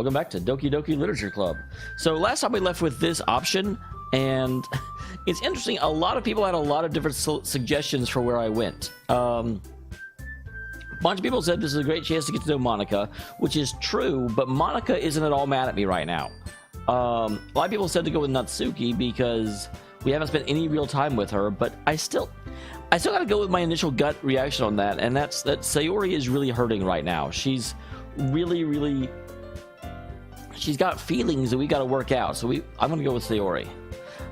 Welcome back to Doki Doki Literature Club. So last time we left with this option, and it's interesting. A lot of people had a lot of different suggestions for where I went. A bunch of people said this is a great chance to get to know Monica, which is true, but Monica isn't at all mad at me right now. A lot of people said to go with Natsuki because we haven't spent any real time with her, but I still gotta go with my initial gut reaction on that, and that's that Sayori is really hurting right now. She's really she's got feelings that we got to work out, so I'm gonna go with Sayori.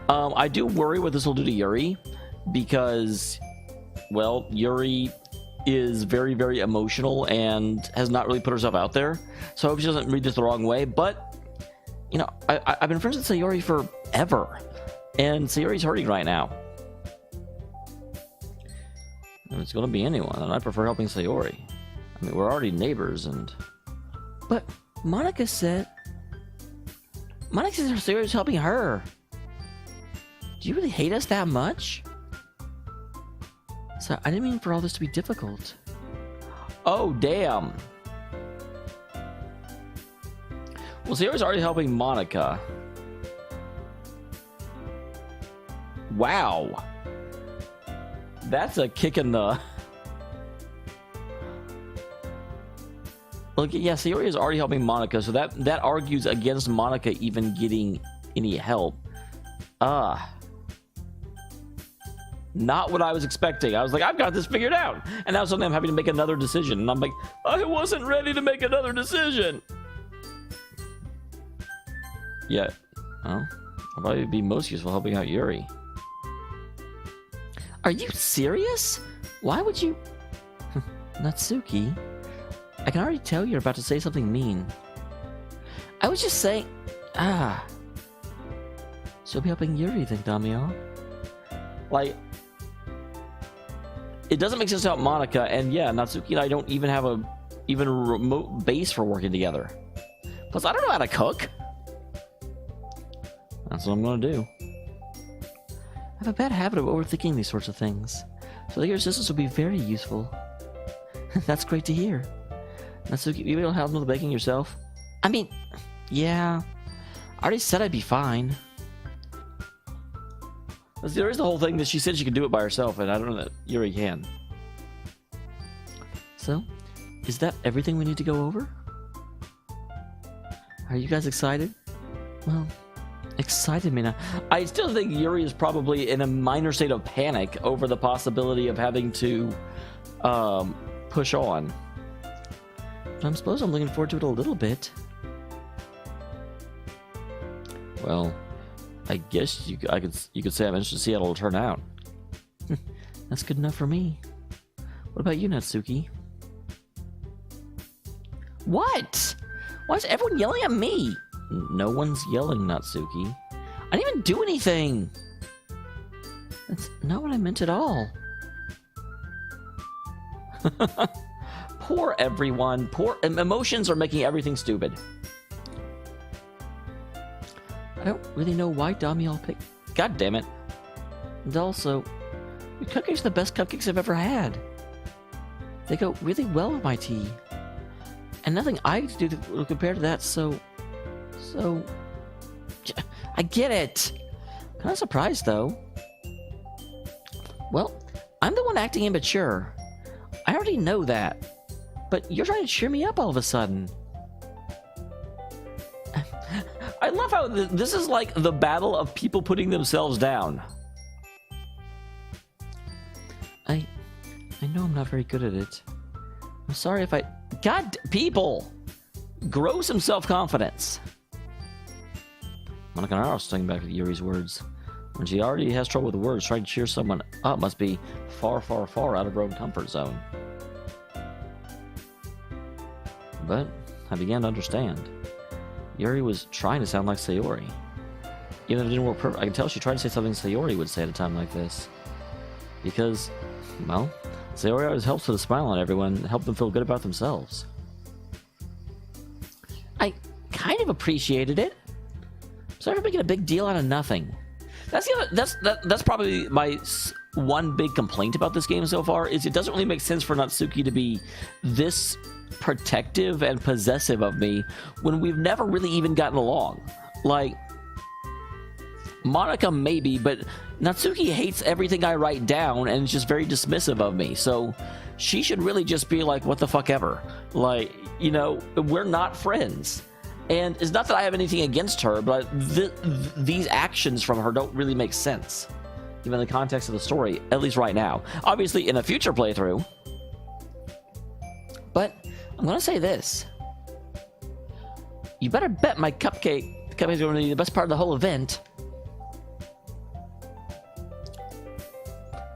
I do worry what this will do to Yuri, because, well, Yuri is very emotional and has not really put herself out there, so I hope she doesn't read this the wrong way. But you know, I've been friends with Sayori forever, and Sayori's hurting right now. If it's gonna be anyone, and I prefer helping Sayori. I mean, we're already neighbors, and... But Monica said Sayori's helping her. Do you really hate us that much? So I didn't mean for all this to be difficult. Oh, damn. Well, Sayori's already helping Monica. Wow. That's a kick in the... Look, yeah, Sayori is already helping Monica, so that argues against Monica even getting any help. Not what I was expecting. I was like, I've got this figured out. And now suddenly I'm having to make another decision. And I'm like, I wasn't ready to make another decision. Yeah. Well, I'll probably be most useful helping out Yuri. Are you serious? Why would you... Natsuki, I can already tell you're about to say something mean. I was just saying... She'll be helping Yuri then, Dameol. Like... It doesn't make sense to help Monica, and yeah, Natsuki and I don't even have a remote base for working together. Plus, I don't know how to cook. That's what I'm gonna do. I have a bad habit of overthinking these sorts of things, so your assistance will be very useful. That's great to hear. Natsuki, you don't help with the baking yourself? I mean, yeah. I already said I'd be fine. There is the whole thing that she said she could do it by herself, and I don't know that Yuri can. So, is that everything we need to go over? Are you guys excited? Well, excited me now. I still think Yuri is probably in a minor state of panic over the possibility of having to push on. But I suppose I'm looking forward to it a little bit. Well, I guess you could say I'm interested to see how it'll turn out. That's good enough for me. What about you, Natsuki? What? Why is everyone yelling at me? No one's yelling, Natsuki. I didn't even do anything. That's not what I meant at all. Poor everyone. Poor emotions are making everything stupid. I don't really know why Dameol picked... God damn it. And also, your cupcakes are the best cupcakes I've ever had. They go really well with my tea. And nothing I do to compare to that, so... I get it. Kind of surprised, though. Well, I'm the one acting immature. I already know that. But you're trying to cheer me up all of a sudden. I love how this is like the battle of people putting themselves down. I know I'm not very good at it. I'm sorry if I... God, people! Grow some self-confidence. Monica Naruto's thinking back to Yuri's words. When she already has trouble with words, trying to cheer someone up must be far out of her own comfort zone. But I began to understand. Yuri was trying to sound like Sayori. Even if it didn't work perfect, I can tell she tried to say something Sayori would say at a time like this. Because, well, Sayori always helps with a smile on everyone and help them feel good about themselves. I kind of appreciated it. Sorry for making a big deal out of nothing. That's probably my one big complaint about this game so far is it doesn't really make sense for Natsuki to be this protective and possessive of me when we've never really even gotten along. Like, Monica maybe, but Natsuki hates everything I write down and is just very dismissive of me. So she should really just be like, what the fuck ever. Like, you know, we're not friends. And it's not that I have anything against her, but these actions from her don't really make sense, given the context of the story, at least right now. Obviously, in a future playthrough. But I'm going to say this. You better bet my cupcake. The cupcake's going to be the best part of the whole event.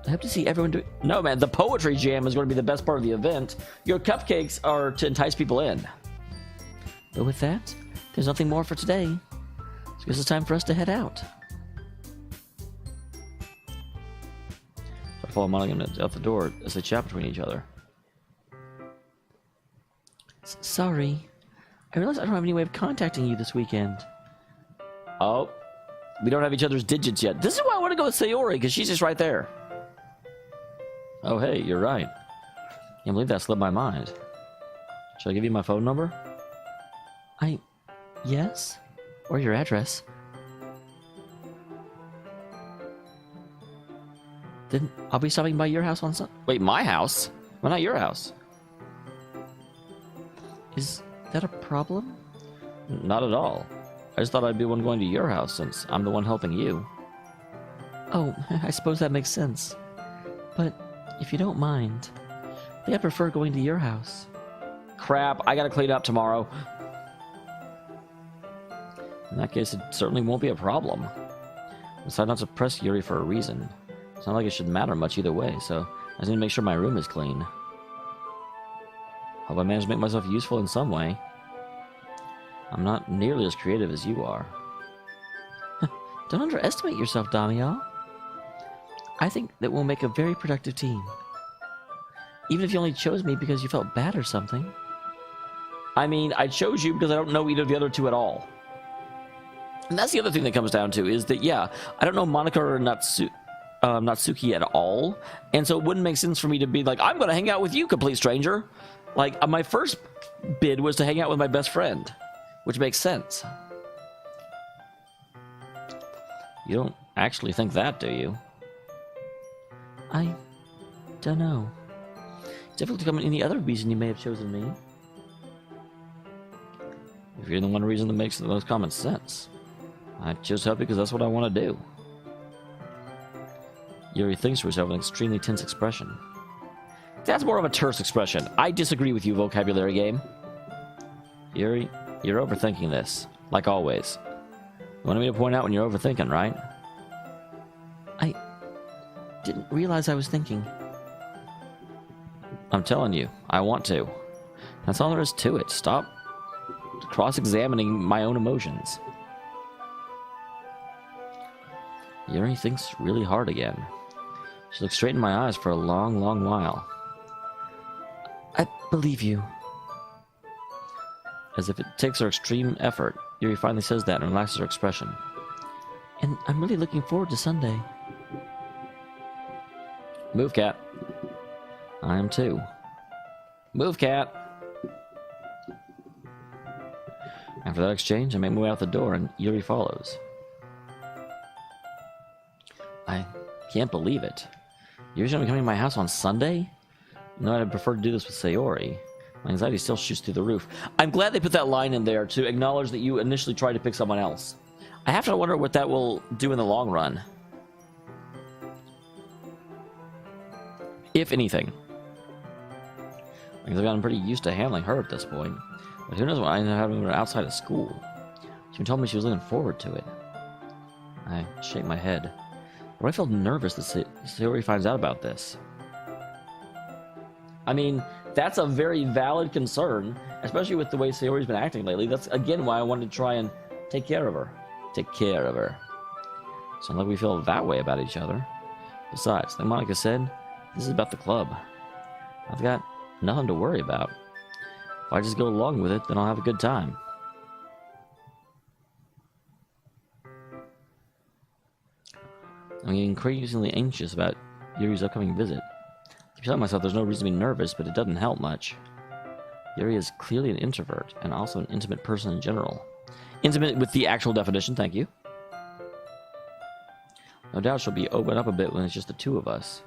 I hope to see everyone do. No, man, the poetry jam is going to be the best part of the event. Your cupcakes are to entice people in. But with that, there's nothing more for today. So guess it's time for us to head out. I follow Monica out the door as they chat between each other. Sorry. I realize I don't have any way of contacting you this weekend. Oh. We don't have each other's digits yet. This is why I want to go with Sayori, because she's just right there. Oh, hey, you're right. Can't believe that slipped my mind. Should I give you my phone number? Yes? Or your address? Then I'll be stopping by your house on Sunday. Wait, my house? Why not your house? Is that a problem? Not at all. I just thought I'd be one going to your house since I'm the one helping you. Oh, I suppose that makes sense. But if you don't mind, I think I prefer going to your house. Crap, I gotta clean up tomorrow. In that case, it certainly won't be a problem. I decided not to press Yuri for a reason. It's not like it should matter much either way, so I just need to make sure my room is clean. Hope I managed to make myself useful in some way. I'm not nearly as creative as you are. Don't underestimate yourself, Dameol. I think that we'll make a very productive team. Even if you only chose me because you felt bad or something. I mean, I chose you because I don't know either of the other two at all. And that's the other thing that comes down to, is that, yeah, I don't know Monica or Natsuki at all, and so it wouldn't make sense for me to be like, I'm going to hang out with you, complete stranger. Like, my first bid was to hang out with my best friend, which makes sense. You don't actually think that, do you? I don't know. It's difficult to come in any other reason you may have chosen me. If you're the one reason that makes the most common sense. I chose to help you because that's what I want to do. Yuri thinks to herself with an extremely tense expression. That's more of a terse expression. I disagree with you, vocabulary game. Yuri, you're overthinking this, like always. You wanted me to point out when you're overthinking, right? I didn't realize I was thinking. I'm telling you, I want to. That's all there is to it. Stop cross-examining my own emotions. Yuri thinks really hard again. She looks straight in my eyes for a long, long while. I believe you. As if it takes her extreme effort, Yuri finally says that and relaxes her expression. And I'm really looking forward to Sunday. Move, cat. I am too. Move, cat. After that exchange, I make my way out the door and Yuri follows. I can't believe it. Yuri's gonna be coming to my house on Sunday? No, I'd prefer to do this with Sayori. My anxiety still shoots through the roof. I'm glad they put that line in there to acknowledge that you initially tried to pick someone else. I have to wonder what that will do in the long run. If anything. Because I've gotten pretty used to handling her at this point. But who knows what I ended up having her outside of school. She told me she was looking forward to it. I shake my head. But I feel nervous that Sayori finds out about this. I mean, that's a very valid concern, especially with the way Sayori's been acting lately. That's, again, why I wanted to try and take care of her. Take care of her. It's not like we feel that way about each other. Besides, like Monica said, this is about the club. I've got nothing to worry about. If I just go along with it, then I'll have a good time. I'm getting increasingly anxious about Yuri's upcoming visit. I keep telling myself there's no reason to be nervous, but it doesn't help much. Yuri is clearly an introvert, and also an intimate person in general. Intimate with the actual definition, thank you. No doubt she'll be open up a bit when it's just the two of us.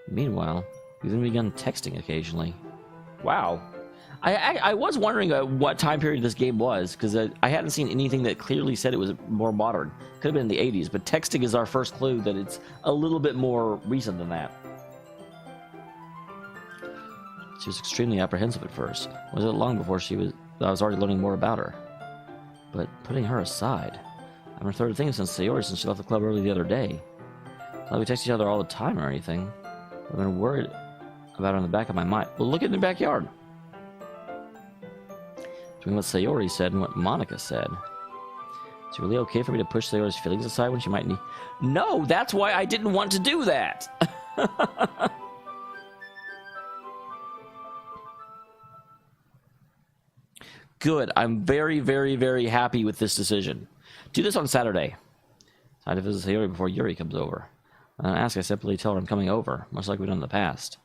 Meanwhile, we've even begun texting occasionally. Wow. I was wondering what time period this game was, because I hadn't seen anything that clearly said it was more modern. Could have been in the 80s, but texting is our first clue that it's a little bit more recent than that. She was extremely apprehensive at first. Was it long before I was already learning more about her? But putting her aside, I haven't heard a thing since Sayori since she left the club early the other day. Not that we text each other all the time or anything. I've been worried about her in the back of my mind. Well, look in the backyard. Between what Sayori said and what Monica said. Is it really okay for me to push Sayori's feelings aside when she might need... No, that's why I didn't want to do that! Good. I'm very, very, very happy with this decision. Do this on Saturday. I'd visit Sayori before Yuri comes over. When I ask, I simply tell her I'm coming over, much like we've done in the past.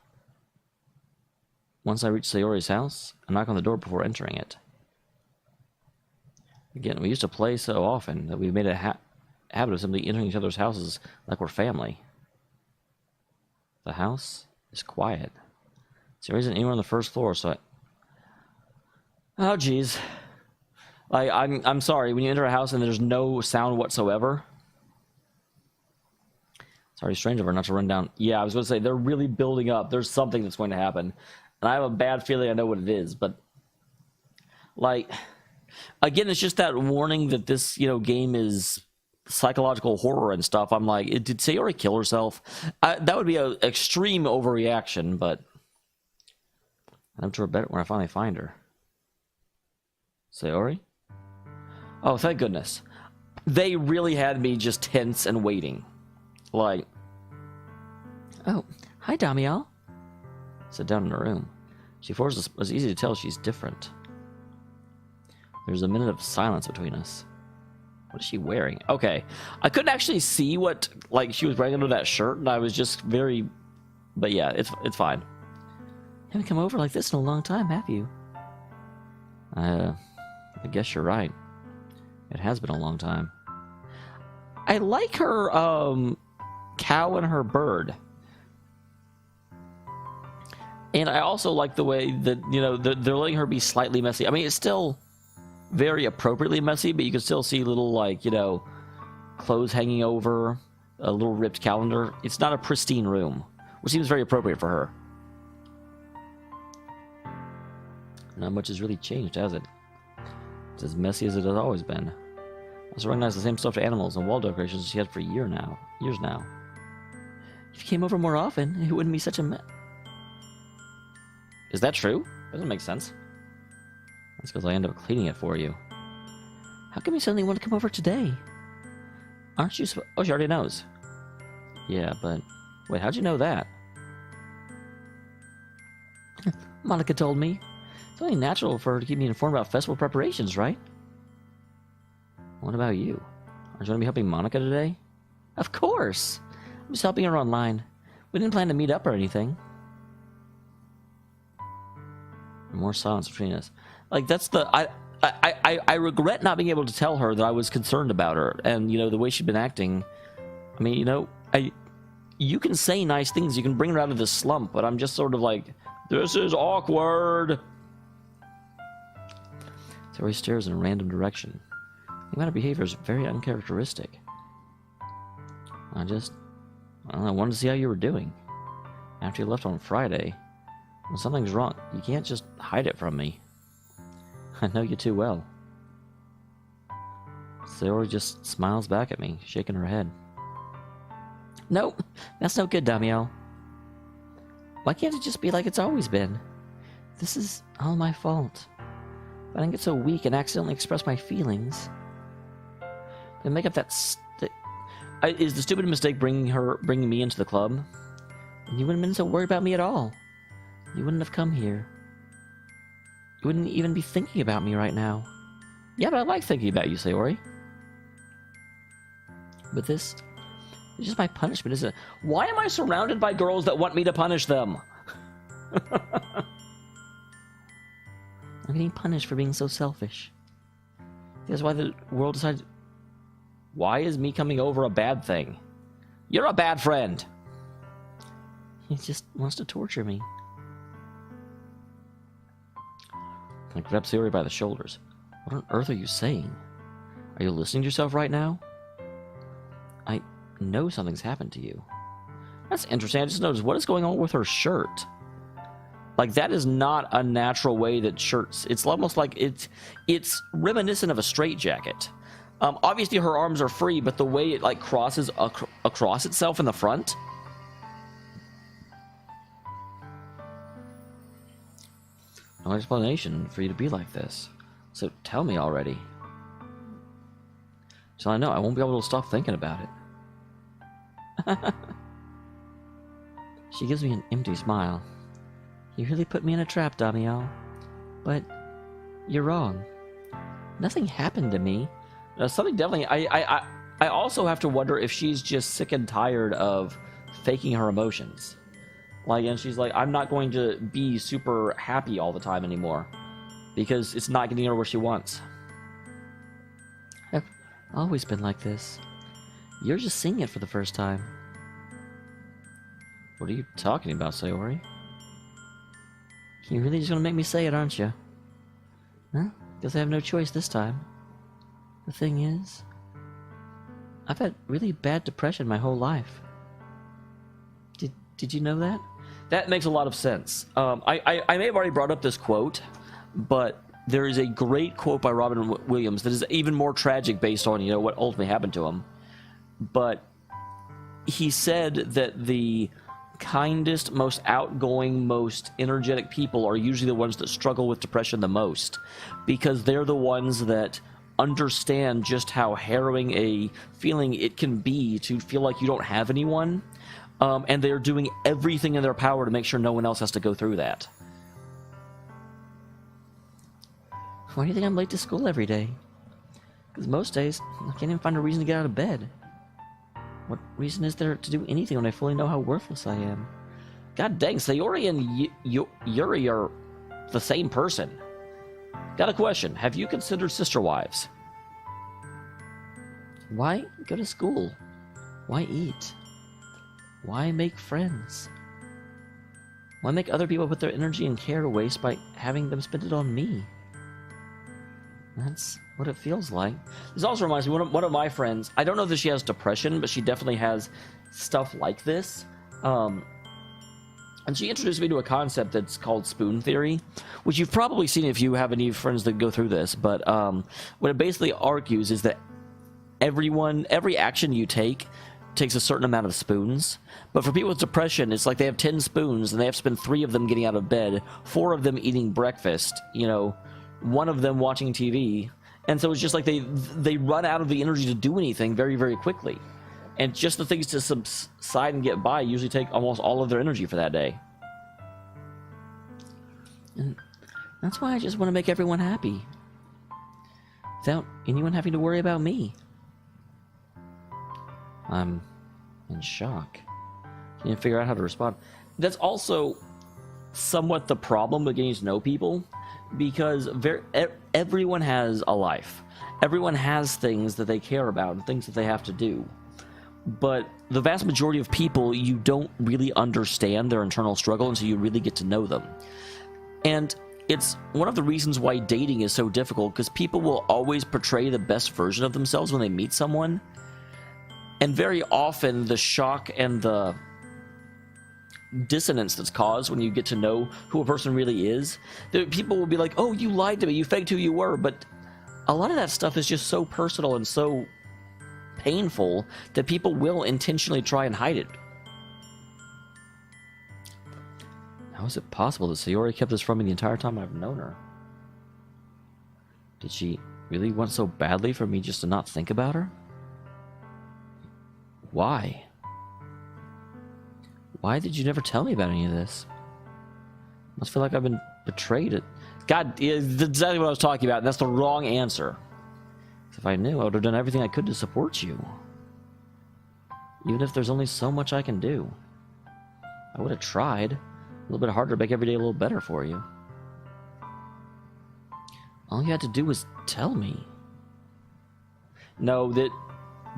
Once I reach Sayori's house, I knock on the door before entering it. Again, we used to play so often that we made a habit of simply entering each other's houses like we're family. The house is quiet. There isn't anyone on the first floor, so oh, geez. I'm sorry, when you enter a house and there's no sound whatsoever... It's already strange of her not to run down. Yeah, I was going to say, they're really building up. There's something that's going to happen. And I have a bad feeling I know what it is, but... Like... Again, it's just that warning that this, game is psychological horror and stuff. I'm like, did Sayori kill herself? That would be an extreme overreaction, but... I'm sure better when I finally find her. Sayori? Oh, thank goodness. They really had me just tense and waiting. Like... Oh, hi, Dameol. Sit down in her room. She forces us. It was easy to tell she's different. There's a minute of silence between us. What is she wearing? Okay. I couldn't actually see what, she was wearing under that shirt, and I was just very... But yeah, it's fine. Haven't come over like this in a long time, have you? I guess you're right. It has been a long time. I like her, cow and her bird. And I also like the way that, they're letting her be slightly messy. I mean, it's still... very appropriately messy, but you can still see little, clothes hanging over, a little ripped calendar. It's not a pristine room, which seems very appropriate for her. Not much has really changed, has it? It's as messy as it has always been. I also recognize the same stuffed animals and wall decorations she had for years now. If you came over more often, it wouldn't be such a mess. Is that true? Doesn't make sense. That's because I end up cleaning it for you. How come you suddenly want to come over today? Aren't you oh, she already knows. Yeah, but... Wait, how'd you know that? Monica told me. It's only natural for her to keep me informed about festival preparations, right? What about you? Aren't you going to be helping Monica today? Of course! I'm just helping her online. We didn't plan to meet up or anything. More silence between us. That's the... I regret not being able to tell her that I was concerned about her. And, the way she'd been acting... I mean, you can say nice things. You can bring her out of this slump. But I'm just sort of like... This is awkward! So he stares in a random direction. The amount of behavior is very uncharacteristic. I don't know, I wanted to see how you were doing. After you left on Friday... When something's wrong, you can't just hide it from me. I know you too well. Sayori just smiles back at me, shaking her head. Nope, that's no good, Dameol. Why can't it just be like it's always been? This is all my fault. If I didn't get so weak and accidentally express my feelings, then make up that is the stupid mistake bringing me into the club? And you wouldn't have been so worried about me at all. You wouldn't have come here. You wouldn't even be thinking about me right now. Yeah, but I like thinking about you, Sayori. But this It's just my punishment, isn't it? Why am I surrounded by girls that want me to punish them? I'm getting punished for being so selfish. That's why the world decided... Why is me coming over a bad thing? You're a bad friend. He just wants to torture me. I grabbed Sayori by the shoulders. What on earth are you saying? Are you listening to yourself right now? I know something's happened to you. That's interesting. I just noticed, what is going on with her shirt? Like, that is not a natural way that shirts... It's almost like it's reminiscent of a straitjacket. Obviously, her arms are free, but the way it, like, crosses across itself in the front... No explanation for you to be like this. So tell me already. So I know I won't be able to stop thinking about it. She gives me an empty smile. You really put me in a trap, Dameol. But you're wrong. Nothing happened to me. Something definitely... I also have to wonder if she's just sick and tired of faking her emotions. Like, and she's like, I'm not going to be super happy all the time anymore. Because it's not getting her where she wants. I've always been like this. You're just seeing it for the first time. What are you talking about, Sayori? You're really just gonna make me say it, aren't you? Huh? Guess I have no choice this time. The thing is, I've had really bad depression my whole life. Did you know that? That makes a lot of sense. I may have already brought up this quote, but there is a great quote by Robin Williams that is even more tragic based on, you know, what ultimately happened to him. But he said that the kindest, most outgoing, most energetic people are usually the ones that struggle with depression the most, because they're the ones that understand just how harrowing a feeling it can be to feel like you don't have anyone, and they're doing everything in their power to make sure no one else has to go through that. Why do you think I'm late to school every day? Because most days, I can't even find a reason to get out of bed. What reason is there to do anything when I fully know how worthless I am? God dang, Sayori and Yuri are the same person. Got a question. Have you considered sister wives? Why go to school? Why eat? Why make friends? Why make other people put their energy and care to waste by having them spend it on me? That's what it feels like. This also reminds me, one of my friends, I don't know that she has depression, but she definitely has stuff like this. And she introduced me to a concept that's called spoon theory, which you've probably seen if you have any friends that go through this. But what it basically argues is that every action you take takes a certain amount of spoons. But for people with depression, it's like they have 10 spoons and they have to spend 3 of them getting out of bed, 4 of them eating breakfast, you know, 1 of them watching TV. And so it's just like they run out of the energy to do anything very, very quickly. And just the things to subside and get by usually take almost all of their energy for that day. And that's why I just want to make everyone happy, without anyone having to worry about me. I'm in shock. Can't figure out how to respond. That's also somewhat the problem with getting to know people, because everyone has a life. Everyone has things that they care about and things that they have to do. But the vast majority of people, you don't really understand their internal struggle until you really get to know them. And it's one of the reasons why dating is so difficult, because people will always portray the best version of themselves when they meet someone. And very often, the shock and the dissonance that's caused when you get to know who a person really is, people will be like, oh, you lied to me, you faked who you were. But a lot of that stuff is just so personal and so painful that people will intentionally try and hide it. How is it possible that Sayori kept this from me the entire time I've known her? Did she really want so badly for me just to not think about her? Why? Why did you never tell me about any of this? Must feel like I've been betrayed. God, that's exactly what I was talking about. That's the wrong answer. If I knew, I would have done everything I could to support you. Even if there's only so much I can do. I would have tried. A little bit harder to make every day a little better for you. All you had to do was tell me. No,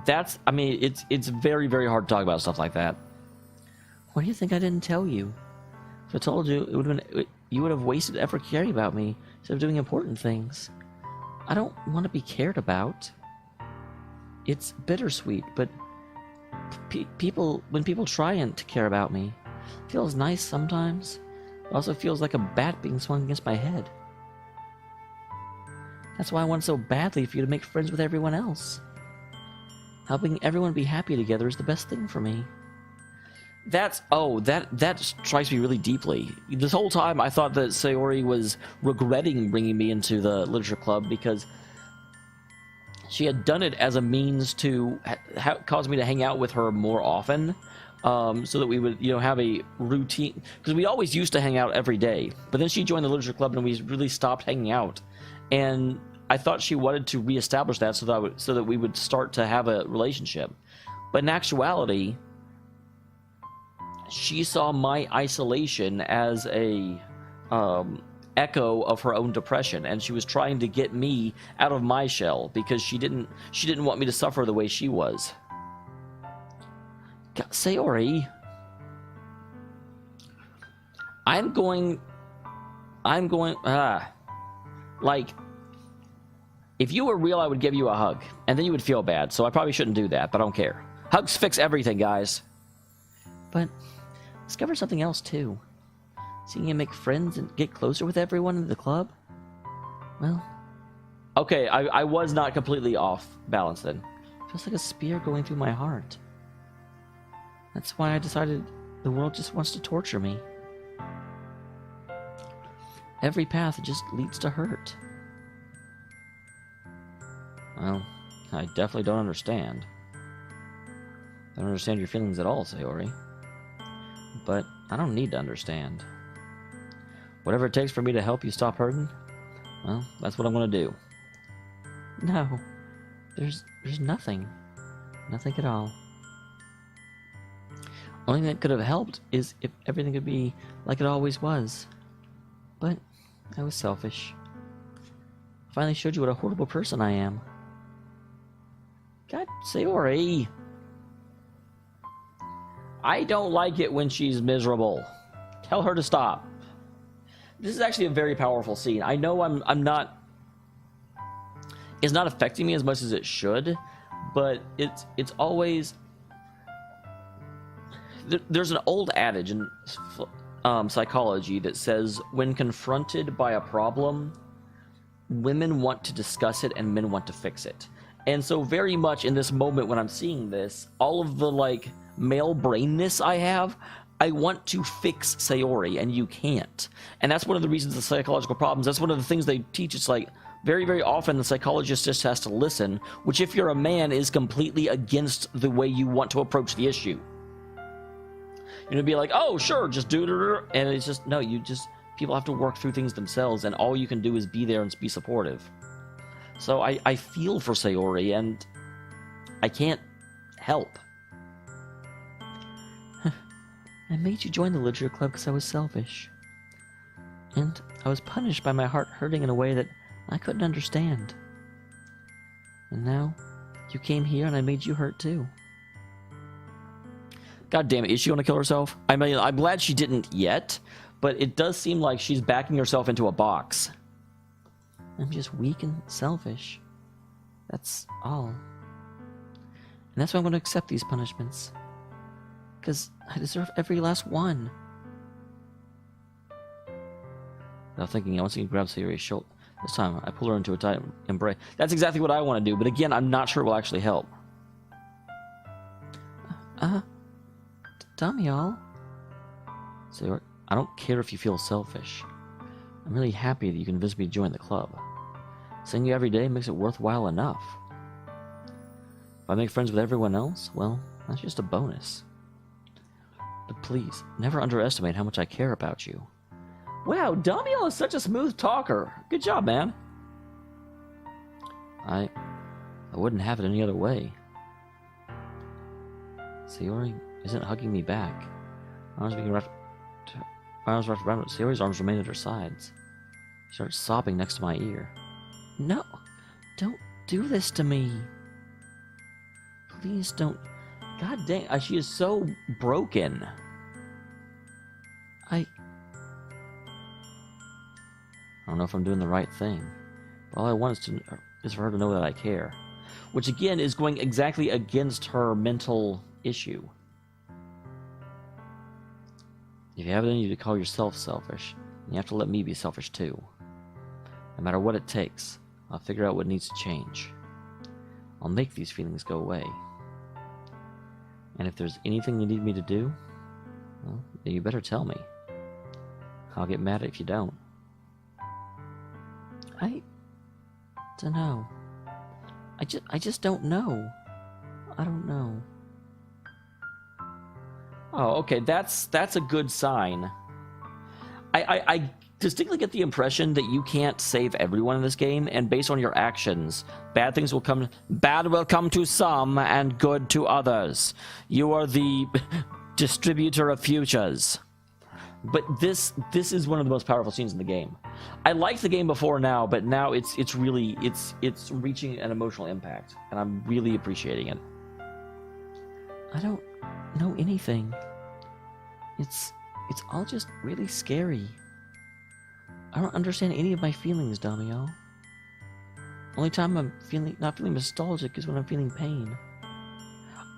that's, I mean, it's very, very hard to talk about stuff like that. Why do you think I didn't tell you? If I told you, it would have been, you would have wasted effort caring about me instead of doing important things. I don't want to be cared about. It's bittersweet, but when people try to care about me, it feels nice sometimes. It also feels like a bat being swung against my head. That's why I want so badly for you to make friends with everyone else. Helping everyone be happy together is the best thing for me. That strikes me really deeply. This whole time I thought that Sayori was regretting bringing me into the literature club because she had done it as a means to cause me to hang out with her more often, so that we would, have a routine. Because we always used to hang out every day, but then she joined the literature club and we really stopped hanging out. And I thought she wanted to reestablish that so that we would start to have a relationship. But in actuality, she saw my isolation as a echo of her own depression, and she was trying to get me out of my shell because she didn't want me to suffer the way she was. God, Sayori, I'm going, like, if you were real, I would give you a hug, and then you would feel bad, so I probably shouldn't do that, but I don't care. Hugs fix everything, guys. But discover something else, too. Seeing you make friends and get closer with everyone in the club? Well, okay, I was not completely off balance then. Feels like a spear going through my heart. That's why I decided the world just wants to torture me. Every path just leads to hurt. Well, I definitely don't understand. I don't understand your feelings at all, Sayori. But I don't need to understand. Whatever it takes for me to help you stop hurting, well, that's what I'm gonna do. No, there's nothing. Nothing at all. Only thing that could have helped is if everything could be like it always was. But I was selfish. I finally showed you what a horrible person I am. God, Sayori. I don't like it when she's miserable. Tell her to stop. This is actually a very powerful scene. I know I'm not... It's not affecting me as much as it should, but it's always... There's an old adage in psychology that says when confronted by a problem, women want to discuss it and men want to fix it. And so very much in this moment when I'm seeing this, all of the male brainness I have, I want to fix Sayori, and you can't. And that's one of the reasons the psychological problems, that's one of the things they teach. It's like, very, very often the psychologist just has to listen, which if you're a man is completely against the way you want to approach the issue. Be like, oh, sure, just do it. And it's just, no, people have to work through things themselves, and all you can do is be there and be supportive. So I feel for Sayori, and I can't help. I made you join the literature club because I was selfish. And I was punished by my heart hurting in a way that I couldn't understand. And now, you came here and I made you hurt too. God damn it, is she going to kill herself? I mean, I'm glad she didn't yet, but it does seem like she's backing herself into a box. I'm just weak and selfish. That's all. And that's why I'm going to accept these punishments. Because I deserve every last one. Without thinking, I once again grabbed Sayori's shoulder. This time, I pull her into a tight embrace. That's exactly what I want to do, but again, I'm not sure it will actually help. Dameol. Sayori, I don't care if you feel selfish. I'm really happy that you can visit me to join the club. Seeing you every day makes it worthwhile enough. If I make friends with everyone else, well, that's just a bonus. But please, never underestimate how much I care about you. Wow, Dameol is such a smooth talker. Good job, man. I wouldn't have it any other way. Sayori isn't hugging me back. My arms being wrapped around. Sayori's arms remain at her sides. She starts sobbing next to my ear. No, don't do this to me. Please don't. God dang, she is so broken. I don't know if I'm doing the right thing. All I want is for her to know that I care. Which again is going exactly against her mental issue. If you have it in you to call yourself selfish, you have to let me be selfish too. No matter what it takes, I'll figure out what needs to change. I'll make these feelings go away. And if there's anything you need me to do, well, then you better tell me. I'll get mad if you don't. I don't know. I just don't know. I don't know. Oh, okay, that's a good sign. I distinctly get the impression that you can't save everyone in this game, and based on your actions, bad will come to some and good to others. You are the distributor of futures. But this is one of the most powerful scenes in the game. I liked the game before now, but now it's really reaching an emotional impact, and I'm really appreciating it. I don't know anything. It's all just really scary. I don't understand any of my feelings, Dameol. Only time I'm not feeling nostalgic is when I'm feeling pain.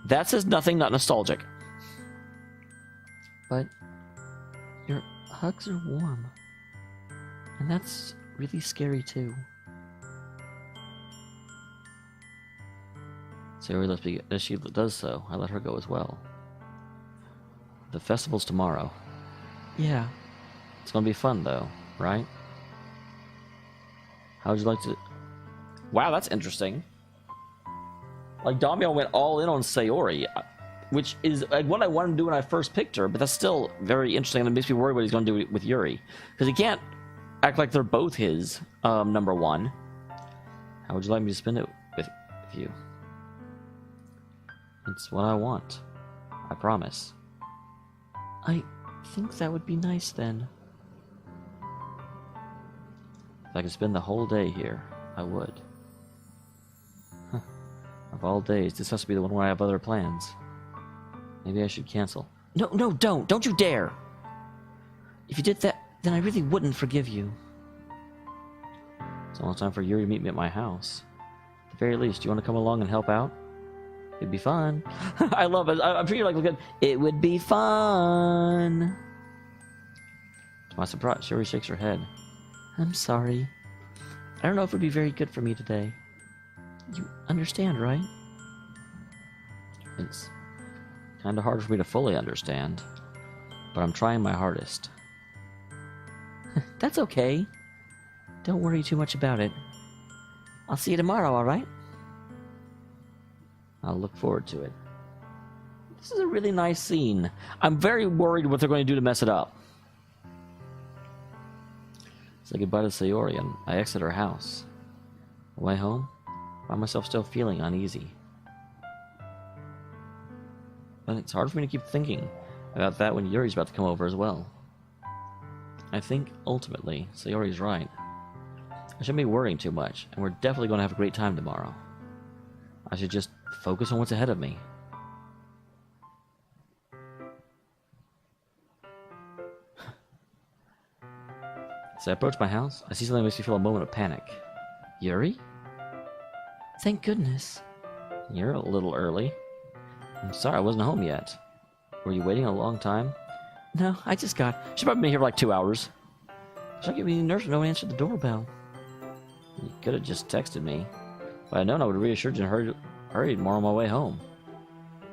That says nothing, not nostalgic. But your hugs are warm. And that's really scary too. Sayori as she does so, I let her go as well. The festival's tomorrow. Yeah. It's gonna be fun though, right? How would you like to... Wow, that's interesting. Like, Dameol went all in on Sayori, which is like what I wanted to do when I first picked her, but that's still very interesting, and it makes me worry what he's going to do with Yuri. Because he can't act like they're both his, number one. How would you like me to spend it with you? It's what I want. I promise. I think that would be nice then. If I could spend the whole day here, I would. Huh. Of all days, this has to be the one where I have other plans. Maybe I should cancel. No, don't! Don't you dare! If you did that, then I really wouldn't forgive you. It's almost time for Yuri to meet me at my house. At the very least, do you want to come along and help out? It'd be fun. I love it. I'm sure you're like, looking. It would be fun. To my surprise, Yuri shakes her head. I'm sorry. I don't know if it would be very good for me today. You understand, right? It's kind of hard for me to fully understand, but I'm trying my hardest. That's okay. Don't worry too much about it. I'll see you tomorrow, alright? I'll look forward to it. This is a really nice scene. I'm very worried what they're going to do to mess it up. Say goodbye to Sayori and I exit her house. On the way home, I find myself still feeling uneasy. But it's hard for me to keep thinking about that when Yuri's about to come over as well. I think, ultimately, Sayori's right. I shouldn't be worrying too much, and we're definitely going to have a great time tomorrow. I should just focus on what's ahead of me. As I approach my house, I see something that makes me feel a moment of panic. Yuri? Thank goodness. You're a little early. I'm sorry I wasn't home yet. Were you waiting a long time? No, I just got... She's probably been here for like 2 hours. She's not giving me nerves when no one answered the doorbell. You could have just texted me. If I had known, I would have reassured you and hurried more on my way home.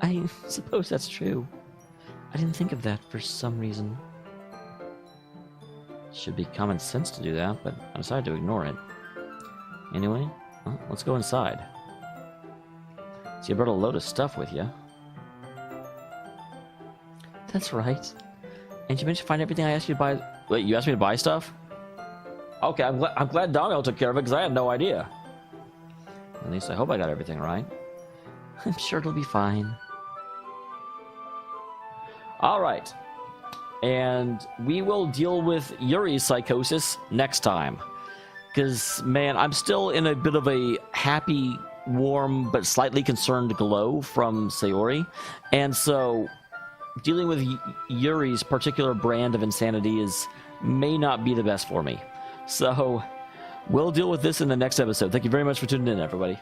I suppose that's true. I didn't think of that for some reason. Should be common sense to do that, but I decided to ignore it. Anyway, well, let's go inside. So you brought a load of stuff with you. That's right. And you managed to find everything I asked you to buy. Wait, you asked me to buy stuff? Okay, I'm glad Dameol took care of it because I had no idea. At least I hope I got everything right. I'm sure it'll be fine. All right. And we will deal with Yuri's psychosis next time. Because, man, I'm still in a bit of a happy, warm, but slightly concerned glow from Sayori. And so, dealing with Yuri's particular brand of insanity may not be the best for me. So, we'll deal with this in the next episode. Thank you very much for tuning in, everybody.